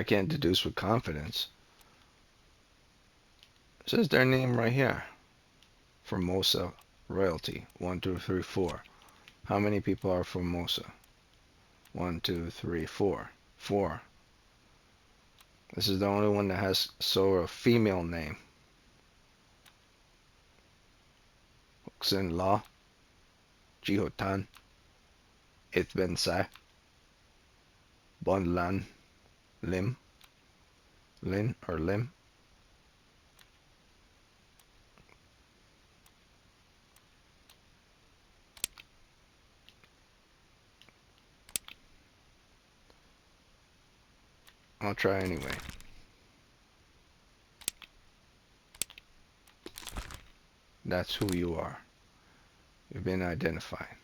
I can't deduce with confidence. It says their name right here. Formosa royalty. 1, 2, 3, 4. How many people are Formosa? 1, 2, 3, 4. 4. This is the only one that has a female name. Huxin La, Jihotan, Itbensai, Bonlan, Lim, Lin or Lim. I'll try anyway. That's who you are. You've been identified.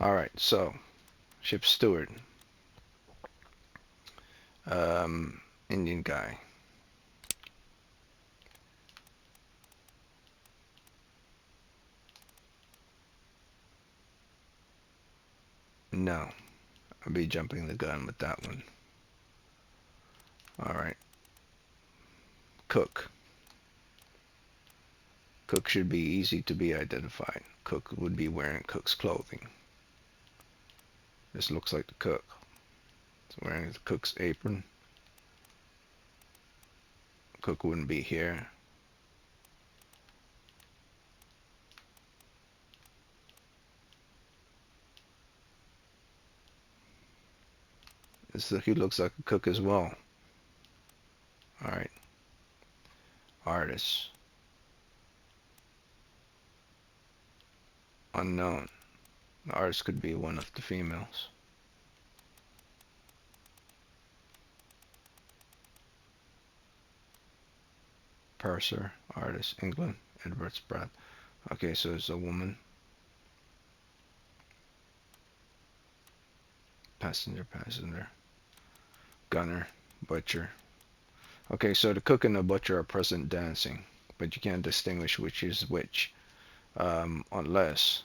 Alright, so, ship steward. Indian guy. No, I'll be jumping the gun with that one. Alright. Cook. Cook should be easy to be identified. Cook would be wearing cook's clothing. This looks like the cook. It's wearing the cook's apron. Cook wouldn't be here. He looks like a cook as well. Alright. Artist. Unknown. The artist could be one of the females. Purser, artist, England, Edward Spratt. Okay, so it's a woman. Passenger. Gunner, butcher. Okay, so the cook and the butcher are present dancing, but you can't distinguish which is which, unless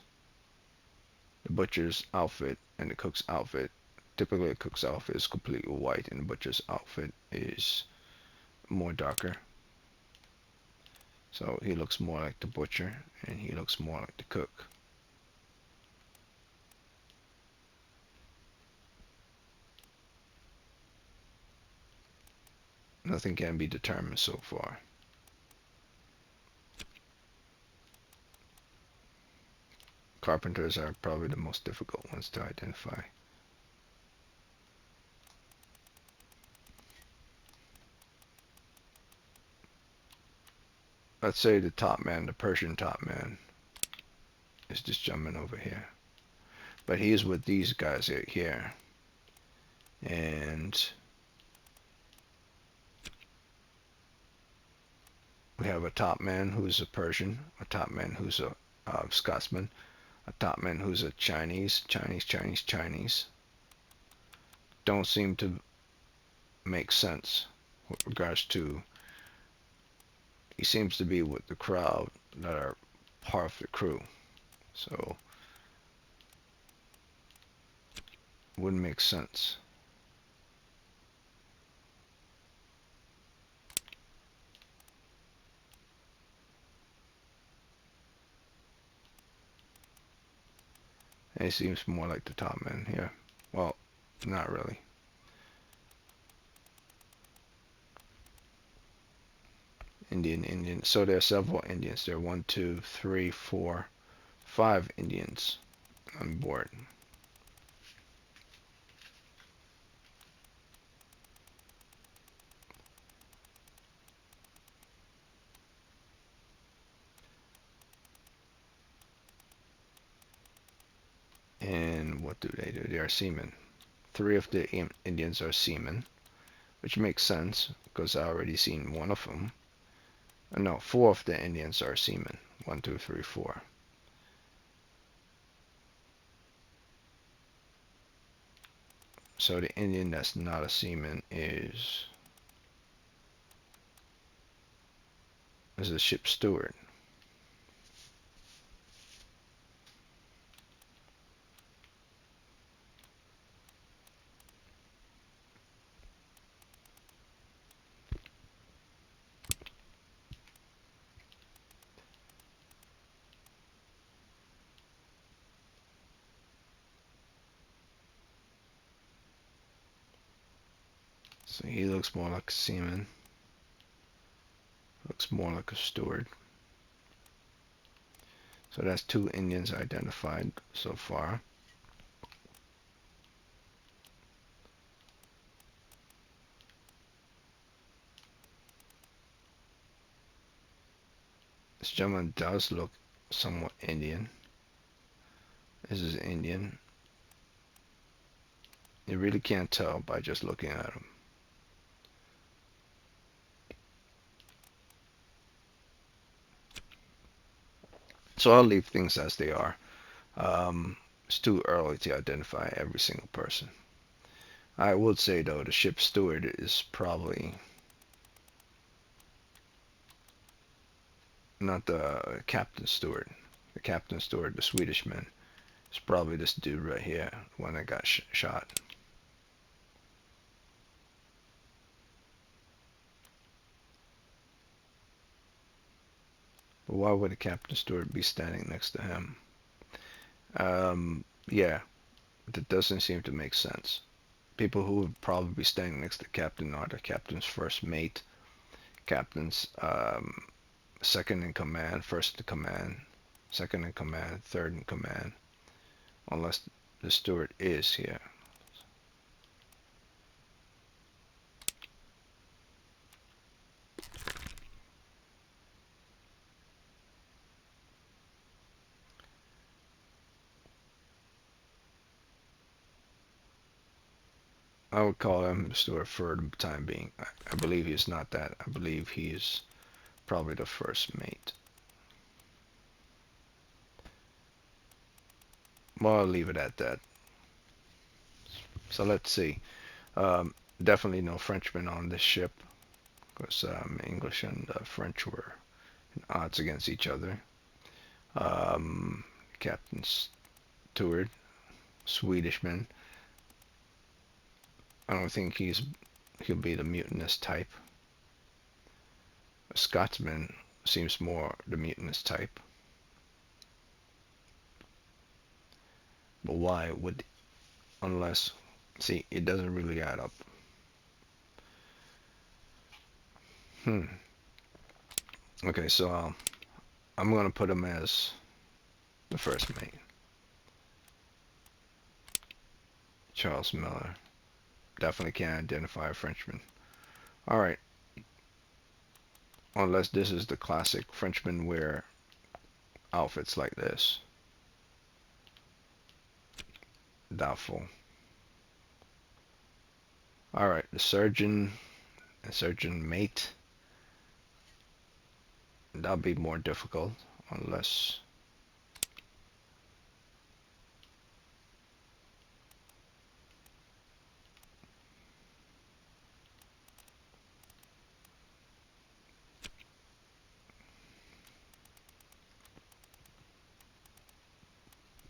the butcher's outfit and the cook's outfit. Typically, the cook's outfit is completely white, and the butcher's outfit is more darker. So he looks more like the butcher, and he looks more like the cook. Nothing can be determined so far. Carpenters are probably the most difficult ones to identify. Let's say the top man, the Persian top man, is just jumping over here. But he's with these guys here. And we have a top man who's a Persian, a top man who's a Scotsman, a top man who's a Chinese. Don't seem to make sense with regards to, he seems to be with the crowd that are part of the crew. So, wouldn't make sense. And he seems more like the top man here. Well, not really. Indian. So there are several Indians. There are 1, 2, 3, 4, 5 Indians on board. And what do? They are seamen. 3 of the Indians are seamen, which makes sense because I already seen one of them. No, 4 of the Indians are seamen. 1, 2, 3, 4. So the Indian that's not a seaman is a ship steward. So he looks more like a seaman. Looks more like a steward. So that's 2 Indians identified so far. This gentleman does look somewhat Indian. This is Indian. You really can't tell by just looking at him. So I'll leave things as they are. It's too early to identify every single person. I would say though, the ship steward is probably not the captain steward. The captain steward, the Swedish man, is probably this dude right here, the one that got shot. But why would the captain steward be standing next to him? Yeah, that doesn't seem to make sense. People who would probably be standing next to the captain are the captain's first mate, captain's second in command, first in command, second in command, third in command, unless the steward is here. I would call him the steward for the time being. I believe he's not that. I believe he's probably the first mate. Well, I'll leave it at that. So let's see. Definitely no Frenchmen on this ship, because English and French were in odds against each other. Captain Stewart, Swedishman. I don't think he'll be the mutinous type. A Scotsman seems more the mutinous type. But why would, unless, see, it doesn't really add up. Okay, so I'm gonna put him as the first mate. Charles Miller. Definitely can't identify a Frenchman. Alright. Unless this is the classic Frenchmen wear outfits like this. Doubtful. Alright, the surgeon and surgeon mate. That'll be more difficult unless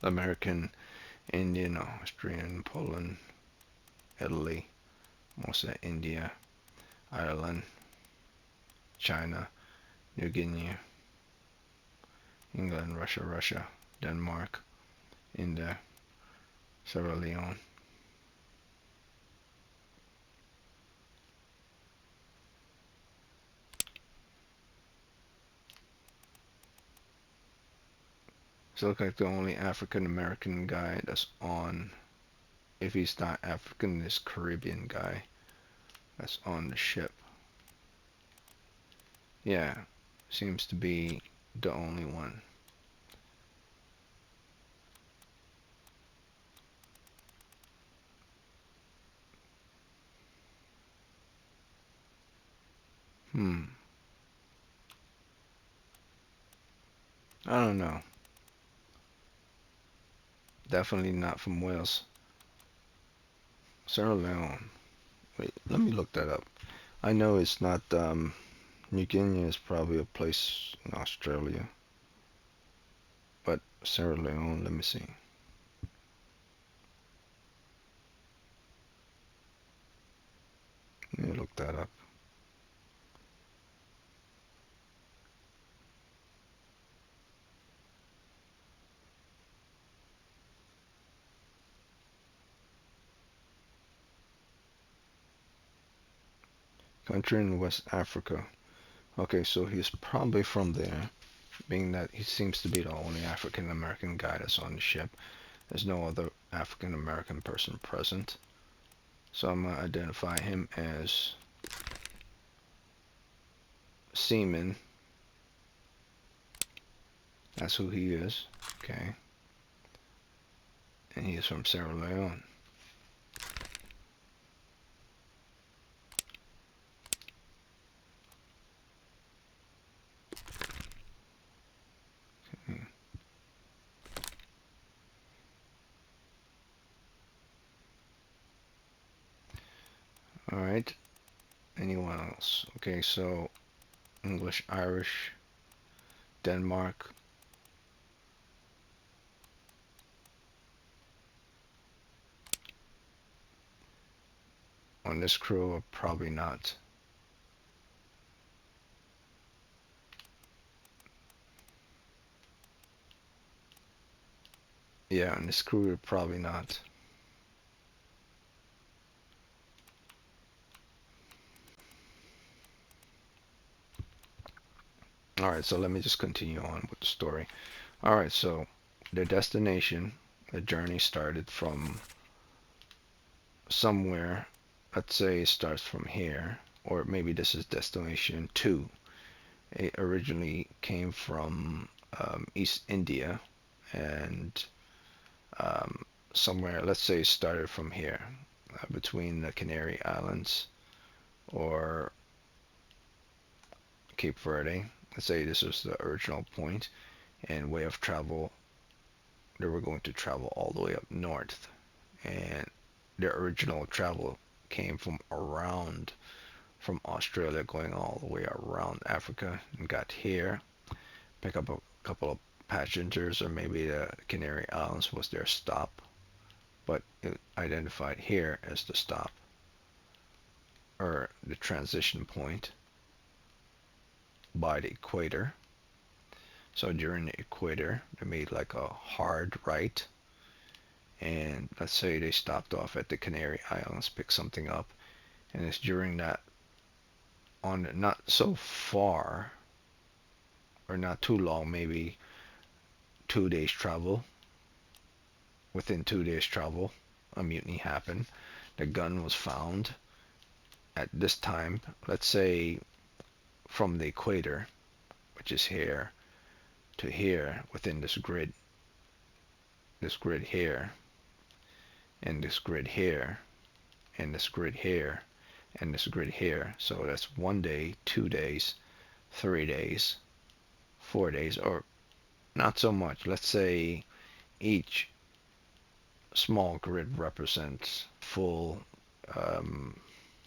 American, Indian, Austrian, Poland, Italy, most of India, Ireland, China, New Guinea, England, Russia, Denmark, India, Sierra Leone. So it looks like the only African American guy that's on, if he's not African, this Caribbean guy that's on the ship. Yeah, seems to be the only one. I don't know. Definitely not from Wales. Sierra Leone. Wait, let me look that up. I know it's not, New Guinea is probably a place in Australia. But Sierra Leone, let me see. Let me look that up. Country in West Africa. Okay, so he's probably from there, being that he seems to be the only African American guy that's on the ship. There's no other African American person present. So I'm going to identify him as Seaman. That's who he is. Okay. And he is from Sierra Leone. Okay. All right. Anyone else? Okay, so English, Irish, Denmark. On this crew, probably not. Yeah, on this crew, probably not. All right, so let me just continue on with the story. All right, so the destination, the journey started from somewhere. Let's say it starts from here, or maybe this is destination 2. It originally came from East India, and somewhere, let's say it started from here, between the Canary Islands or Cape Verde. Let's say this was the original point, and way of travel, they were going to travel all the way up north, and their original travel came from Australia, going all the way around Africa, and got here, pick up a couple of passengers, or maybe the Canary Islands was their stop, but it identified here as the stop, or the transition point by the equator. So during the equator, they made like a hard right, and let's say they stopped off at the Canary Islands, picked something up, and it's during that, on not so far or not too long, maybe 2 days travel. Within 2 days travel, a mutiny happened. The gun was found at this time, let's say from the equator, which is here, to here, within this grid here, and this grid here, and this grid here, and this grid here. So that's 1 day, 2 days, 3 days, 4 days, or not so much. Let's say each small grid represents full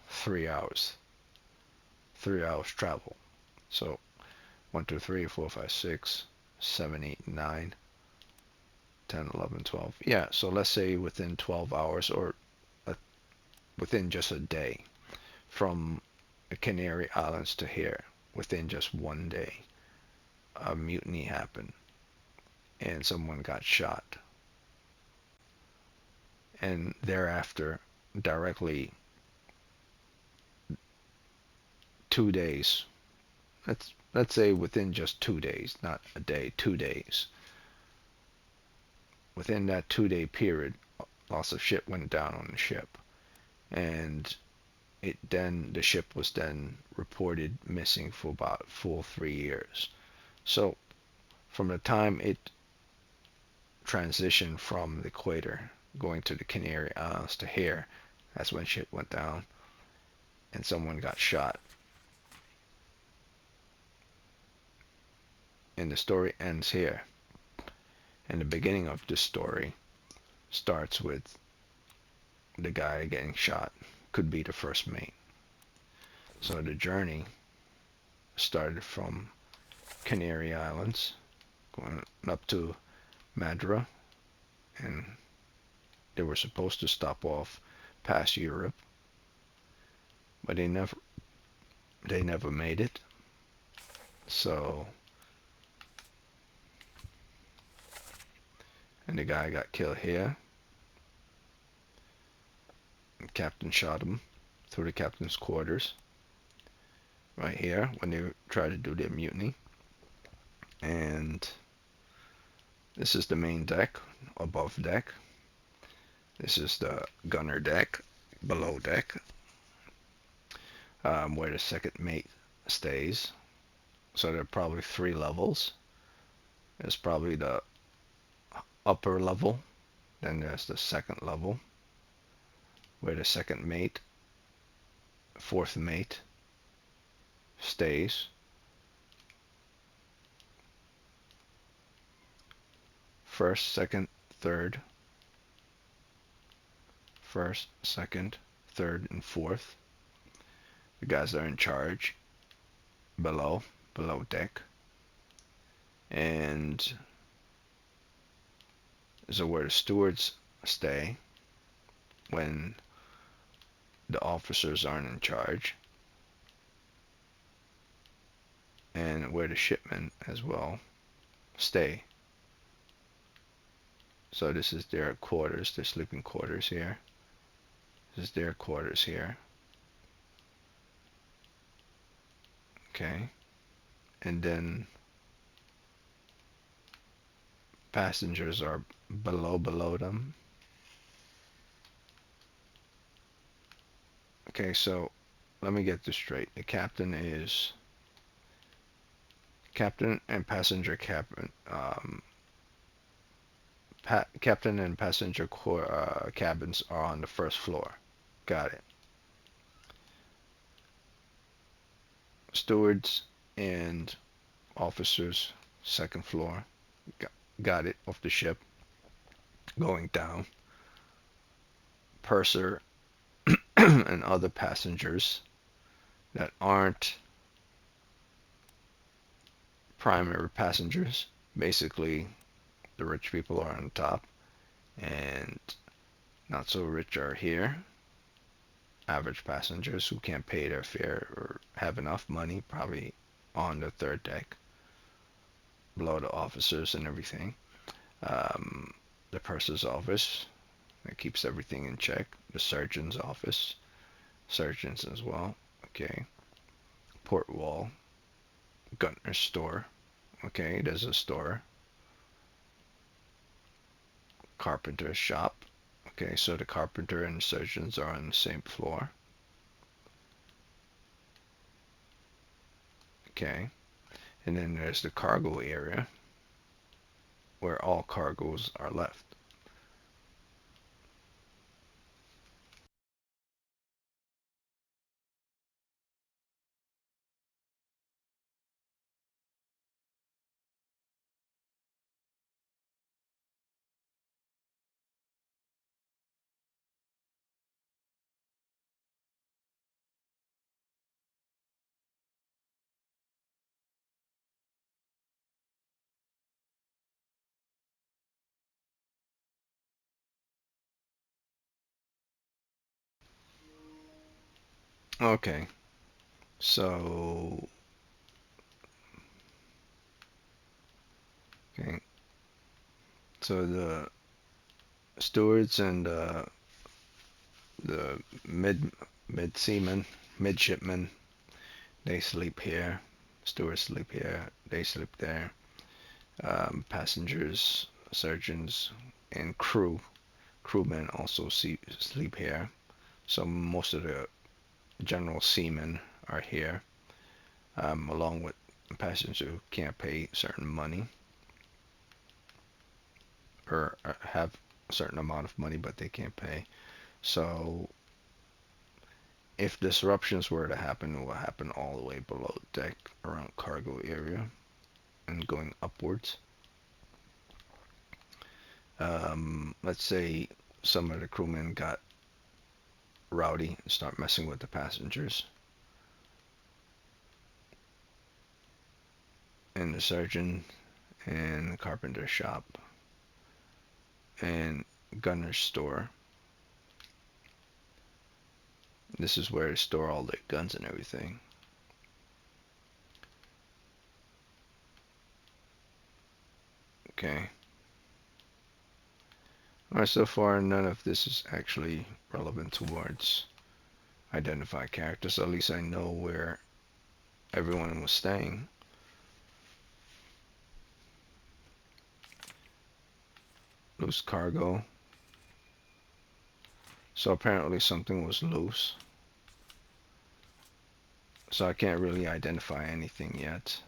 3 hours, 3 hours travel. So 1, 2, 3, 4, 5, 6, 7, 8, 9, 10, 11, 12. Yeah, so let's say within 12 hours, or within just a day, from the Canary Islands to here, within just 1 day, a mutiny happened and someone got shot. And thereafter, directly 2 days, let's say within just 2 days, not a day, 2 days. Within that 2 day period, lots of shit went down on the ship, and the ship was then reported missing for about full 3 years. So from the time it transitioned from the equator, going to the Canary Islands to here, that's when shit went down, and someone got shot. And the story ends here. And the beginning of this story starts with the guy getting shot. Could be the first mate. So the journey started from Canary Islands, going up to Madra, and they were supposed to stop off past Europe, but they never made it. So, and the guy got killed here. The captain shot him through the captain's quarters. right here when they try to do their mutiny. And this is the main deck, above deck. This is the gunner deck, below deck, where the second mate stays. So there are probably 3 levels. There's probably the upper level, then there's the second level, where the second mate, fourth mate stays. First, second, third. First, second, third, and fourth. The guys that are in charge below deck. And so where the stewards stay when the officers aren't in charge. And where the shipmen as well stay. So this is their quarters, their sleeping quarters here. This is their quarters here. Okay. And then passengers are below them. Okay, so let me get this straight. The captain is captain and passenger cabin. Captain and passenger cabins are on the first floor. Got it. Stewards and officers, second floor. Got it. Of the ship. Going down. Purser and other passengers that aren't primary passengers. Basically, the rich people are on top, and not so rich are here. Average passengers who can't pay their fare or have enough money, probably on the third deck, below the officers and everything. The purser's office that keeps everything in check. The surgeon's office, surgeons as well. Okay. Port wall, gunner's store. Okay, there's a store. Carpenter's shop. Okay, so the carpenter and the surgeons are on the same floor. Okay, and then there's the cargo area where all cargoes are left. Okay, so okay, so the stewards and the mid seamen, midshipmen, they sleep here. Stewards sleep here. They sleep there. Passengers, surgeons, and crewmen also sleep here. So most of the general seamen are here, along with passengers who can't pay certain money or have a certain amount of money but they can't pay. So if disruptions were to happen, it will happen all the way below deck around cargo area and going upwards. Let's say some of the crewmen got rowdy and start messing with the passengers. And the surgeon and the carpenter shop and gunner's store. This is where they store all their guns and everything. Okay. Alright, so far none of this is actually relevant towards identify characters. At least I know where everyone was staying. Loose cargo. So apparently something was loose. So I can't really identify anything yet.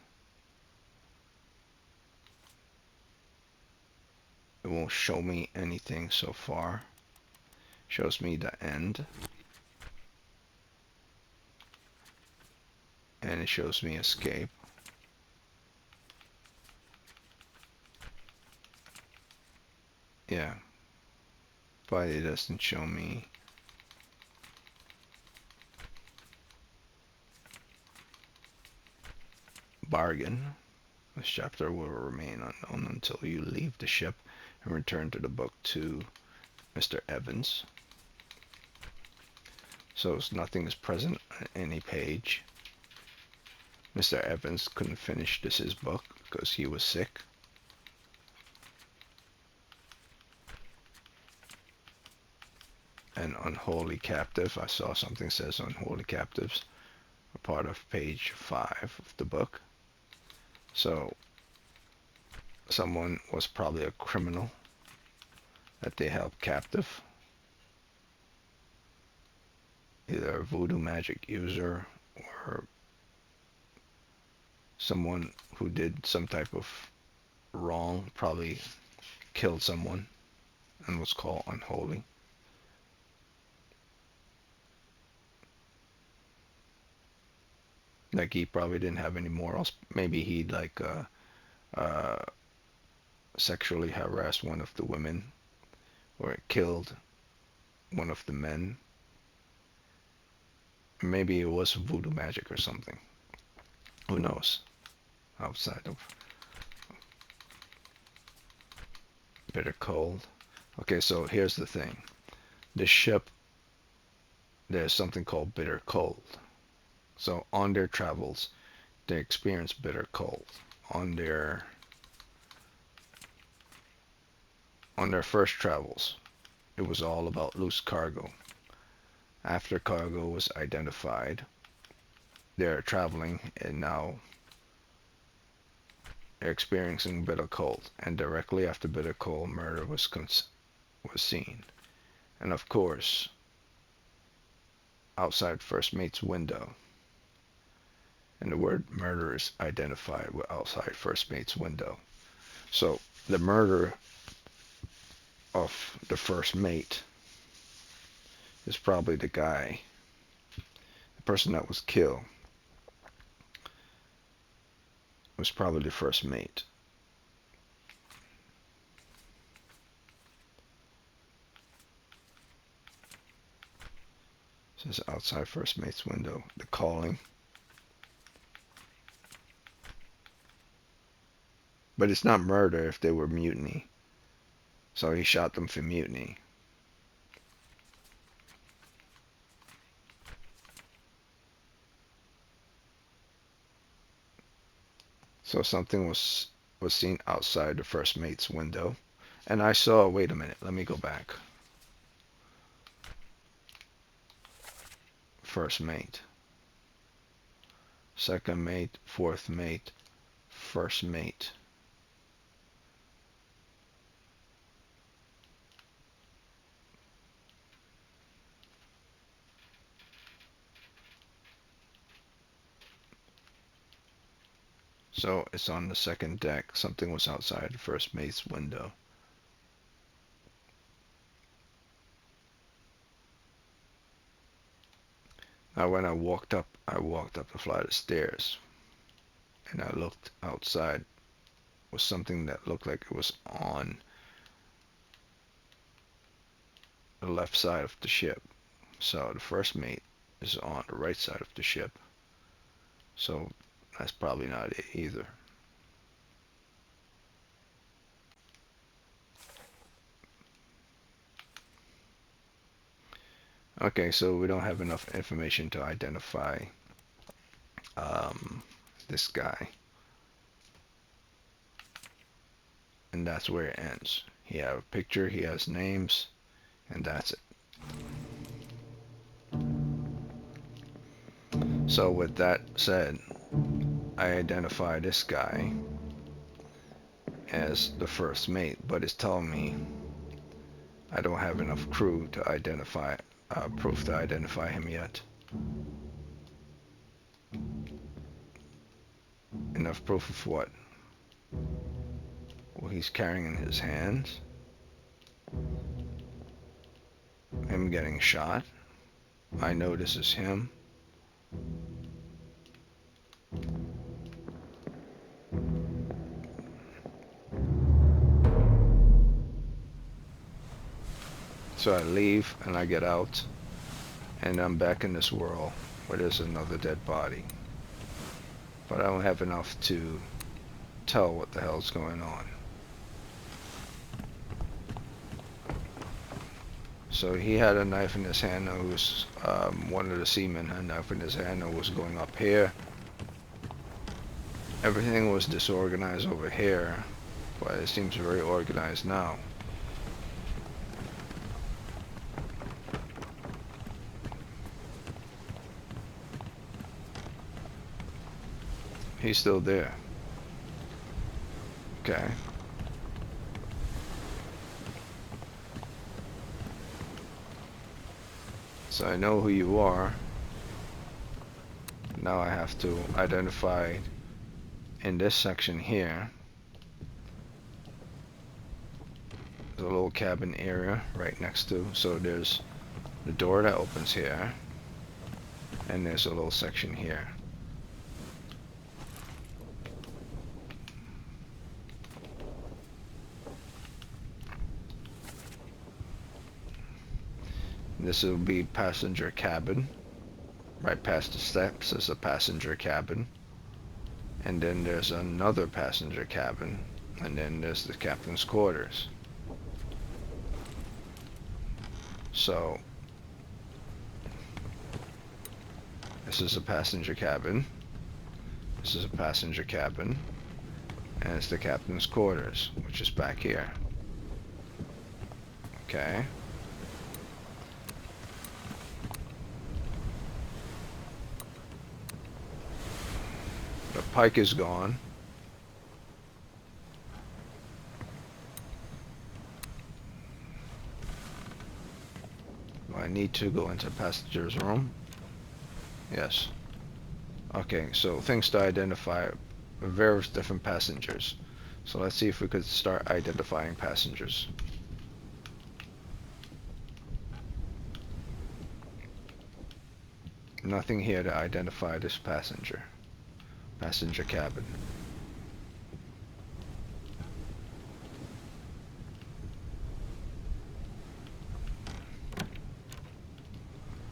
It won't show me anything so far. Shows me the end. And it shows me escape. Yeah. But it doesn't show me bargain. This chapter will remain unknown until you leave the ship and return to the book to Mr. Evans. So nothing is present on any page. Mr. Evans couldn't finish his book because he was sick. An unholy captive. I saw something says unholy captives are part of page 5 of the book. So someone was probably a criminal that they held captive. Either a voodoo magic user or someone who did some type of wrong, probably killed someone and was called unholy. Like he probably didn't have any morals. Maybe he like sexually harassed one of the women or killed one of the men. Maybe it was voodoo magic or something. Who knows? Outside of bitter cold. Okay, so here's the thing. The ship, there's something called bitter cold. So on their travels, they experience bitter cold. On their first travels, it was all about loose cargo. After cargo was identified, they're traveling and now they're experiencing bitter cold. And directly after bitter cold, murder was seen. And of course, outside first mate's window. And the word murder is identified with outside first mate's window. So the murder of the first mate is probably the guy, the person that was killed was probably the first mate. It says outside first mate's window, the calling. But it's not murder if they were mutiny. So he shot them for mutiny. So something was seen outside the first mate's window. And I saw, wait a minute, let me go back. First mate. Second mate, fourth mate, first mate. So it's on the second deck. Something was outside the first mate's window. Now when I walked up the flight of stairs and I looked outside, was something that looked like it was on the left side of the ship. So the first mate is on the right side of the ship. So that's probably not it either. Okay, so we don't have enough information to identify this guy. And that's where it ends. He has a picture, he has names, and that's it. So with that said, I identify this guy as the first mate, but it's telling me I don't have enough crew to identify, proof to identify him yet. Enough proof of what? Well, he's carrying in his hands. Him getting shot. I know this is him. So I leave and I get out, and I'm back in this world where there's another dead body. But I don't have enough to tell what the hell's going on. So he had a knife in his hand, and was one of the seamen had a knife in his hand and was going up here. Everything was disorganized over here, but it seems very organized now. He's still there. Okay. So I know who you are. Now I have to identify in this section here. There's a little cabin area right next to, so there's the door that opens here, and there's a little section here. This will be passenger cabin. Right past the steps is a passenger cabin. And then there's another passenger cabin. And then there's the captain's quarters. So, this is a passenger cabin. This is a passenger cabin. And it's the captain's quarters, which is back here. Okay. The pike is gone. Do I need to go into passenger's room? Yes. Okay, so things to identify various different passengers. So let's see if we could start identifying passengers. Nothing here to identify this passenger. Passenger cabin.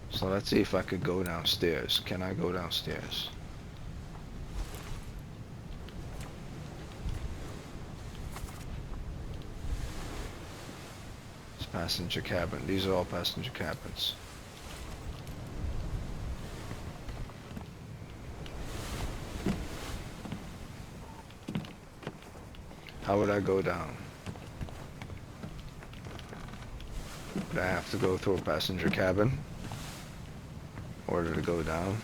So let's see if I could go downstairs. Can I go downstairs? It's passenger cabin. These are all passenger cabins. How would I go down? Would I have to go through a passenger cabin in order to go down?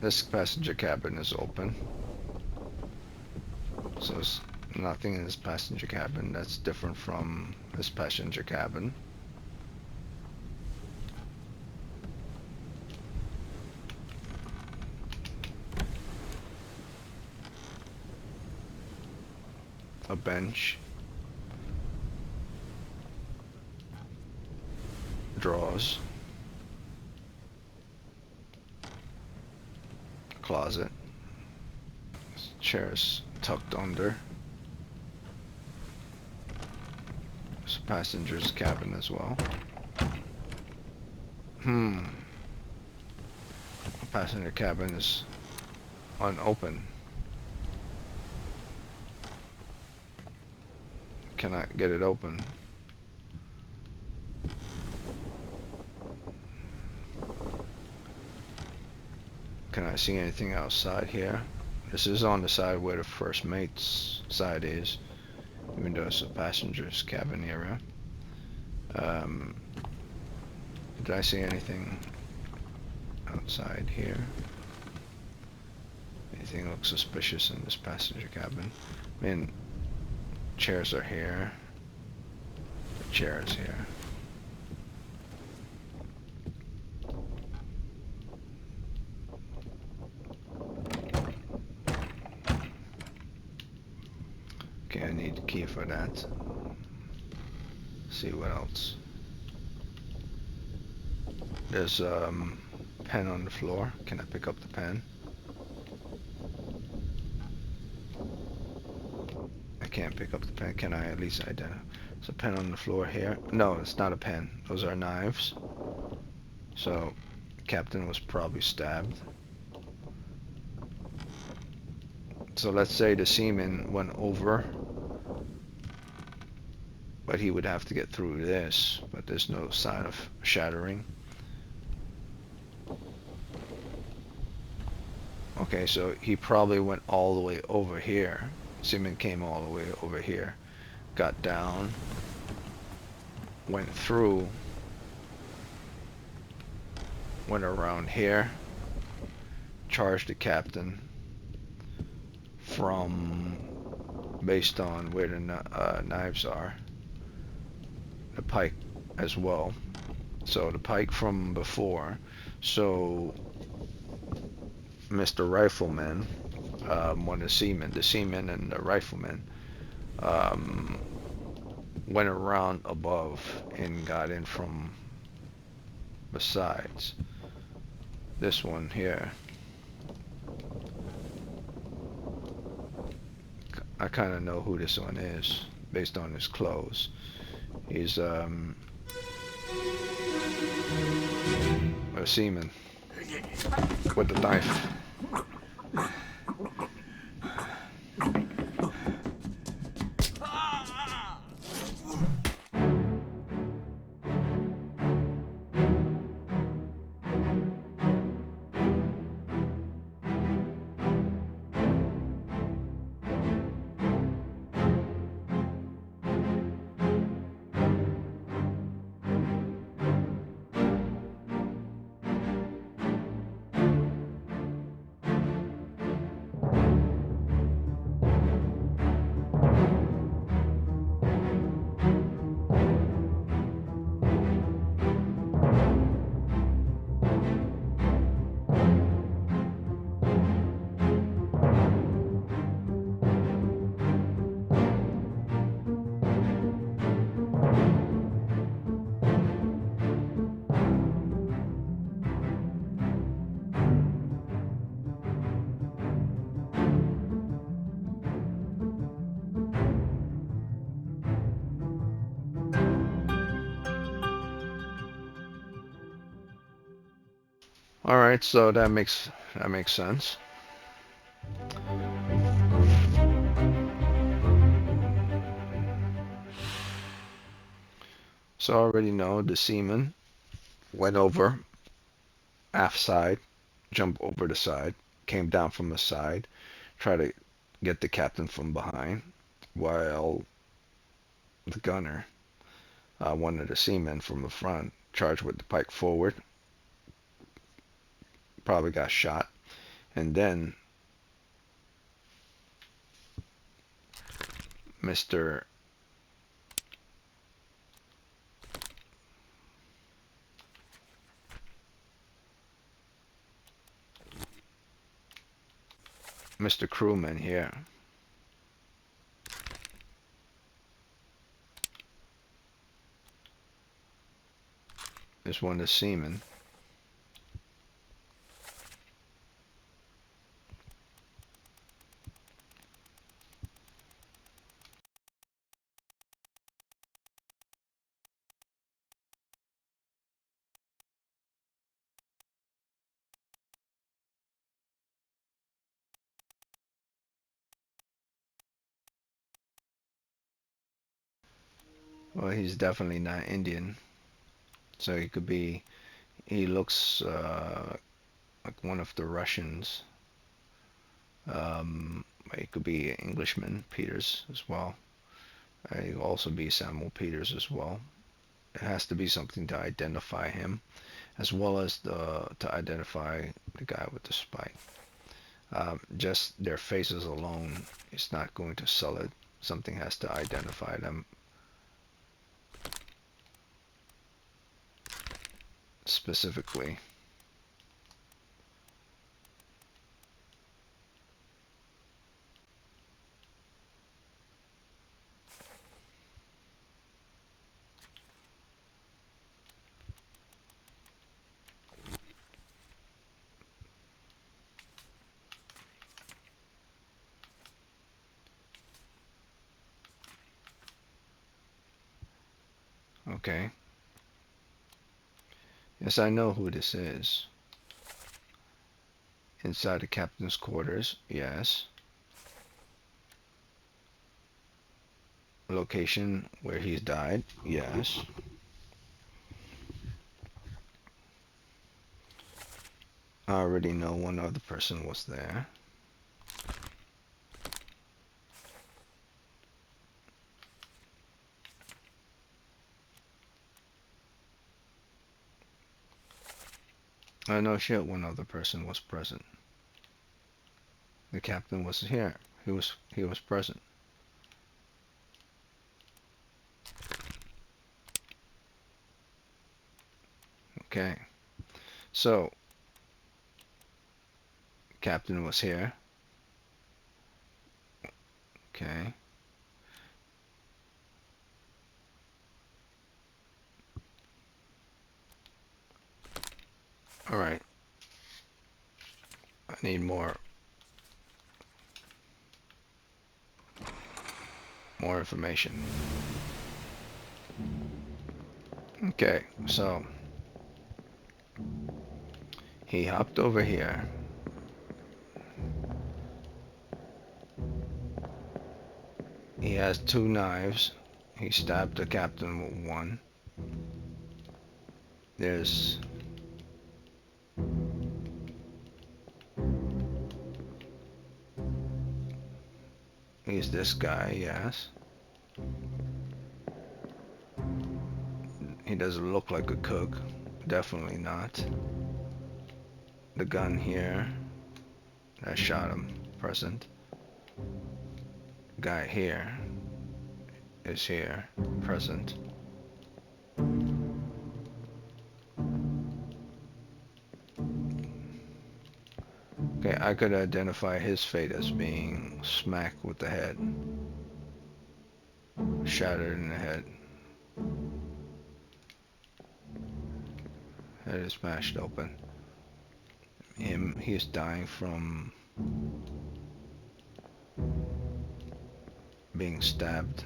This passenger cabin is open. So there's nothing in this passenger cabin that's different from this passenger cabin. A bench. Drawers. Closet. Chairs tucked under. There's a passenger's cabin as well. The passenger cabin is unopened. Can I get it open? Can I see anything outside here? This is on the side where the first mate's side is, even though it's a passenger's cabin area. Um, did I see anything outside here? Anything looks suspicious in this passenger cabin? I mean, chairs are here. The chair is here. Okay, I need a key for that. See what else. There's pen on the floor. Can I pick up the pen? I can't pick up the pen. Can I at least identify? There's a pen on the floor here. No, it's not a pen. Those are knives. So, the captain was probably stabbed. So let's say the seaman went over, but he would have to get through this, but there's no sign of shattering. Okay, so he probably went all the way over here. Seaman came all the way over here, got down, went through, went around here, charged the captain from, based on where the knives are, the pike as well. So the pike from before. So Mr. Rifleman, one of the seaman and the rifleman, went around above and got in from the sides. This one here, I kind of know who this one is based on his clothes. He's a seaman with the knife. All right, so that makes sense. So I already know the seaman went over aft side, jumped over the side, came down from the side, tried to get the captain from behind, while the gunner, one of the seamen from the front, charged with the pike forward, probably got shot, and then Mr. Mr. Crewman here is one of the seamen. Well, he's definitely not Indian, so he could be. He looks like one of the Russians. It could be Englishman Peters as well. It could also be Samuel Peters as well. It has to be something to identify him, as well as to identify the guy with the spike. Just their faces alone is not going to sell it. Something has to identify them specifically. Okay. Yes, I know who this is. Inside the captain's quarters, yes. Location where he's died, yes. I already know one other person was there. I know shit one other person was present. The captain was here. He was present. Okay. So captain was here. Okay. All right. I need more information. Okay. So he hopped over here. He has 2 knives. He stabbed the captain with one. There's he's this guy, yes. He doesn't look like a cook. Definitely not. The gun here that shot him, present. Guy here is here, present. Okay, I could identify his fate as being smacked with the head. Shattered in the head. Head is smashed open. He is dying from being stabbed.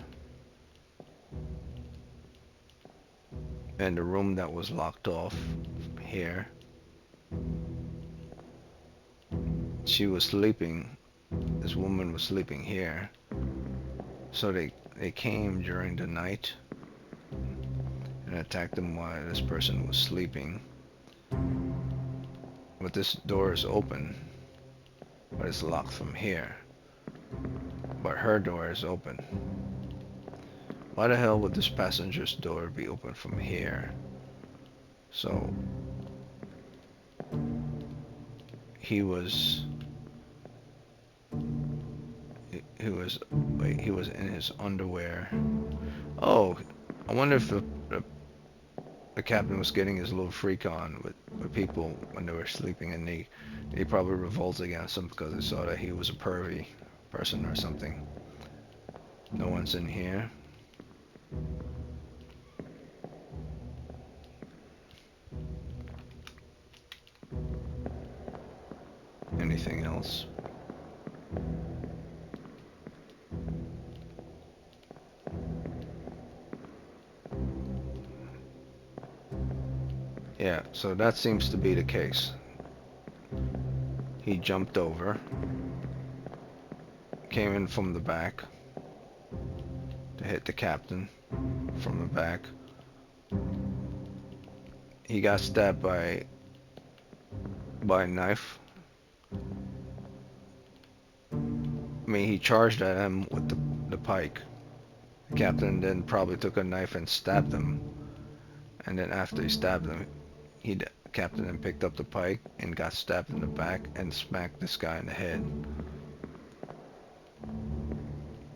And the room that was locked off here. She was sleeping. This woman was sleeping here. So they came during the night and attacked them while this person was sleeping. But this door is open. But it's locked from here. But her door is open. Why the hell would this passenger's door be open from here? So he was in his underwear. Oh, I wonder if the captain was getting his little freak on with people when they were sleeping, and they probably revolted against him because they saw that he was a pervy person or something. No one's in here. Anything else? Yeah, so that seems to be the case. He jumped over, came in from the back to hit the captain from the back. He got stabbed by by knife. I mean, he charged at him with the pike. The captain then probably took a knife and stabbed him. And then after he stabbed him, the captain then picked up the pike and got stabbed in the back and smacked this guy in the head.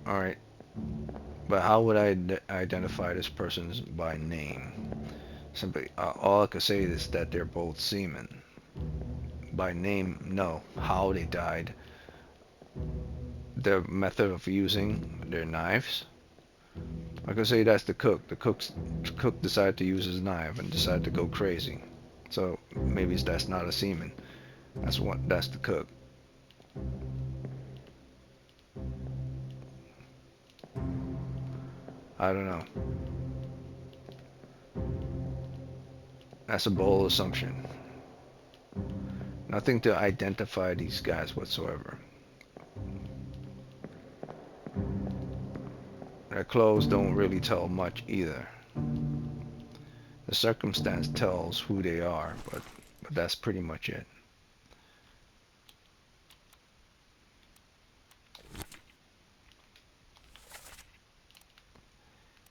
Alright, but how would I identify this person by name? Simply, all I could say is that they're both seamen. By name, no. How they died, their method of using their knives. I could say that's the cook. The cook decided to use his knife and decided to go crazy. So maybe that's not a seaman. That's the cook. I don't know. That's a bold assumption. Nothing to identify these guys whatsoever. Their clothes don't really tell much either. The circumstance tells who they are, but that's pretty much it.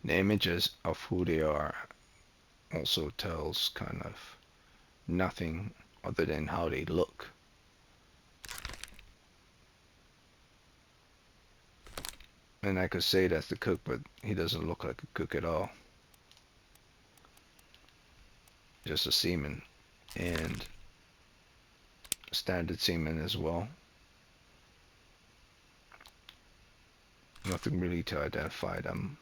The images of who they are also tells kind of nothing other than how they look. And I could say that's the cook, but he doesn't look like a cook at all. Just a seaman, and standard seaman as well. Nothing really to identify them.